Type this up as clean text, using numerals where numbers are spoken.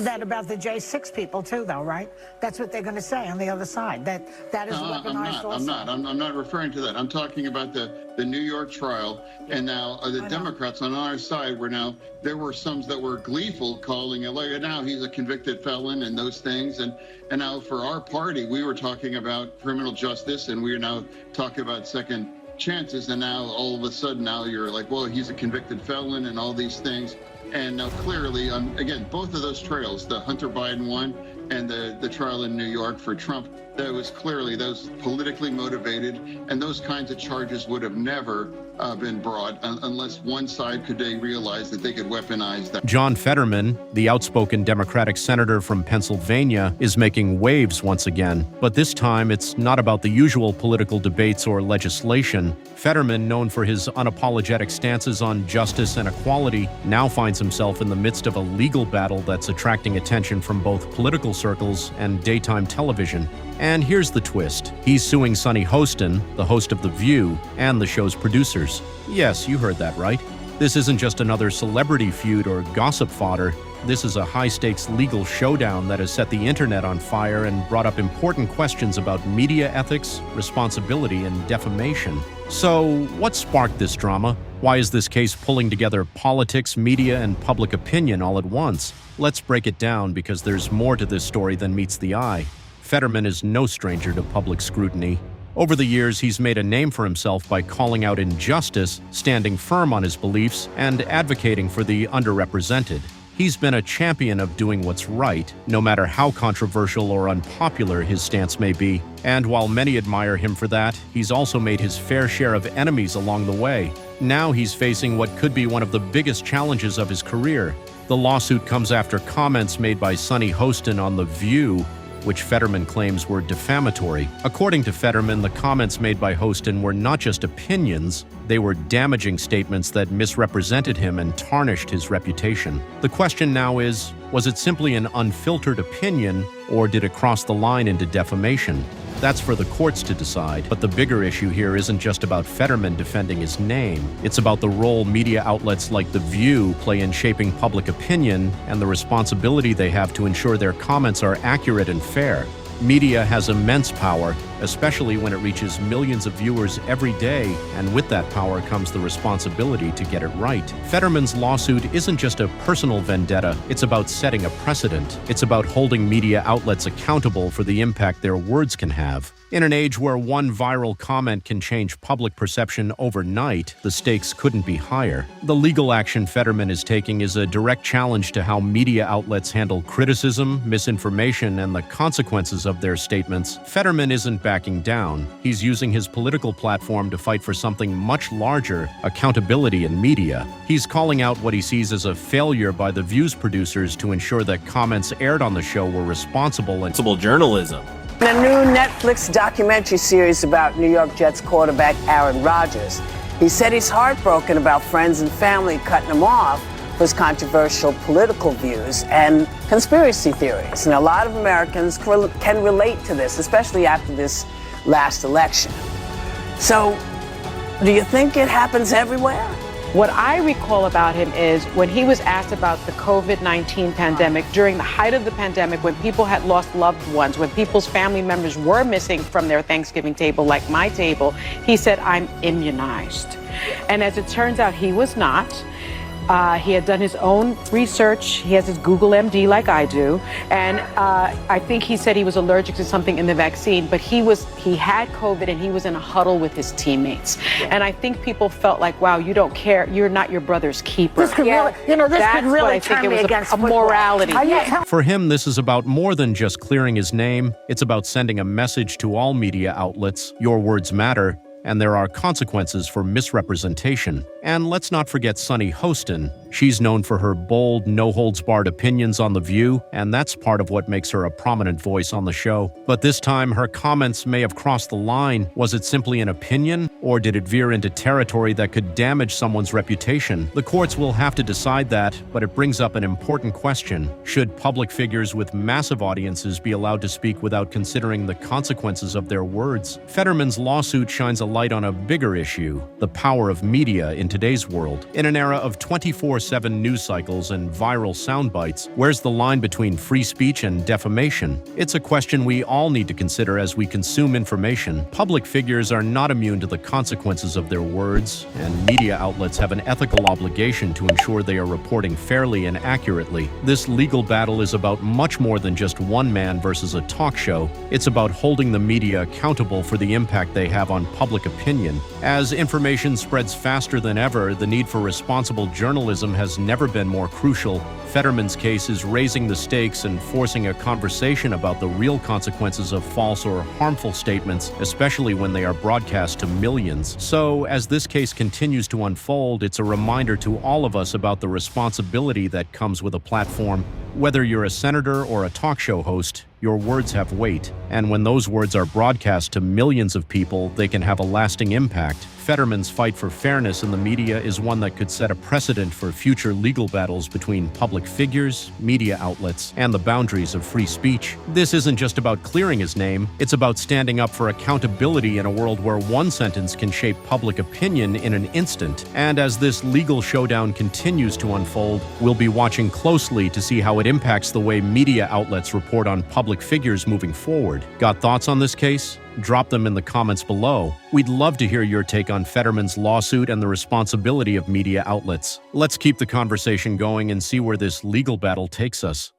that about the J6 people too, though, right? That's what they're going to say on the other side. That is weaponized also. I'm not referring to that. I'm talking about the New York trial, and now the Democrats on our side there were some that were gleeful, calling it like now he's a convicted felon and those things, and now for our party we were talking about criminal justice, and we are now talking about second chances, and now all of a sudden now you're like, well, he's a convicted felon and all these things. And now clearly, again, both of those trials, the Hunter Biden one and the trial in New York for Trump, that was politically motivated, and those kinds of charges would have never been brought unless one side could realize that they could weaponize that. John Fetterman, the outspoken Democratic senator from Pennsylvania, is making waves once again. But this time, it's not about the usual political debates or legislation. Fetterman, known for his unapologetic stances on justice and equality, now finds himself in the midst of a legal battle that's attracting attention from both political circles and daytime television. And here's the twist. He's suing Sunny Hostin, the host of The View, and the show's producers. Yes, you heard that right. This isn't just another celebrity feud or gossip fodder. This is a high-stakes legal showdown that has set the internet on fire and brought up important questions about media ethics, responsibility, and defamation. So, what sparked this drama? Why is this case pulling together politics, media, and public opinion all at once? Let's break it down because there's more to this story than meets the eye. Fetterman is no stranger to public scrutiny. Over the years, he's made a name for himself by calling out injustice, standing firm on his beliefs, and advocating for the underrepresented. He's been a champion of doing what's right, no matter how controversial or unpopular his stance may be. And while many admire him for that, he's also made his fair share of enemies along the way. Now he's facing what could be one of the biggest challenges of his career. The lawsuit comes after comments made by Sunny Hostin on The View, which Fetterman claims were defamatory. According to Fetterman, the comments made by Hostin were not just opinions, they were damaging statements that misrepresented him and tarnished his reputation. The question now is, was it simply an unfiltered opinion, or did it cross the line into defamation? That's for the courts to decide, but the bigger issue here isn't just about Fetterman defending his name. It's about the role media outlets like The View play in shaping public opinion and the responsibility they have to ensure their comments are accurate and fair. Media has immense power, especially when it reaches millions of viewers every day, and with that power comes the responsibility to get it right. Fetterman's lawsuit isn't just a personal vendetta, it's about setting a precedent. It's about holding media outlets accountable for the impact their words can have. In an age where one viral comment can change public perception overnight, the stakes couldn't be higher. The legal action Fetterman is taking is a direct challenge to how media outlets handle criticism, misinformation, and the consequences of their statements. Fetterman isn't backing down. He's using his political platform to fight for something much larger: accountability in media. He's calling out what he sees as a failure by The View's producers to ensure that comments aired on the show were responsible and journalism. In a new Netflix documentary series about New York Jets quarterback Aaron Rodgers, he said he's heartbroken about friends and family cutting him off for his controversial political views and conspiracy theories. And a lot of Americans can relate to this, especially after this last election. So, do you think it happens everywhere? What I recall about him is when he was asked about the COVID-19 pandemic, during the height of the pandemic, when people had lost loved ones, when people's family members were missing from their Thanksgiving table, like my table, he said, "I'm immunized." And as it turns out, he was not. He had done his own research. He has his Google MD like I do. And I think he said he was allergic to something in the vaccine, but he had COVID and he was in a huddle with his teammates. And I think people felt like, wow, you don't care. You're not your brother's keeper. This could really, this could really turn me against a morality. For him, this is about more than just clearing his name. It's about sending a message to all media outlets. Your words matter, and there are consequences for misrepresentation. And let's not forget Sunny Hostin. She's known for her bold, no-holds-barred opinions on The View, and that's part of what makes her a prominent voice on the show. But this time, her comments may have crossed the line. Was it simply an opinion, Or did it veer into territory that could damage someone's reputation? The courts will have to decide that, but it brings up an important question. Should public figures with massive audiences be allowed to speak without considering the consequences of their words? Fetterman's lawsuit shines a light on a bigger issue: the power of media in today's world. In an era of 24/7 news cycles and viral sound bites, where's the line between free speech and defamation? It's a question we all need to consider as we consume information. Public figures are not immune to the consequences of their words, and media outlets have an ethical obligation to ensure they are reporting fairly and accurately. This legal battle is about much more than just one man versus a talk show. It's about holding the media accountable for the impact they have on public opinion. As information spreads faster than ever, the need for responsible journalism has never been more crucial. Fetterman's case is raising the stakes and forcing a conversation about the real consequences of false or harmful statements, especially when they are broadcast to millions. So, as this case continues to unfold, it's a reminder to all of us about the responsibility that comes with a platform. Whether you're a senator or a talk show host, your words have weight, and when those words are broadcast to millions of people, they can have a lasting impact. Fetterman's fight for fairness in the media is one that could set a precedent for future legal battles between public figures, media outlets, and the boundaries of free speech. This isn't just about clearing his name, it's about standing up for accountability in a world where one sentence can shape public opinion in an instant. And as this legal showdown continues to unfold, we'll be watching closely to see how it impacts the way media outlets report on public figures moving forward. Got thoughts on this case? Drop them in the comments below. We'd love to hear your take on Fetterman's lawsuit and the responsibility of media outlets. Let's keep the conversation going and see where this legal battle takes us.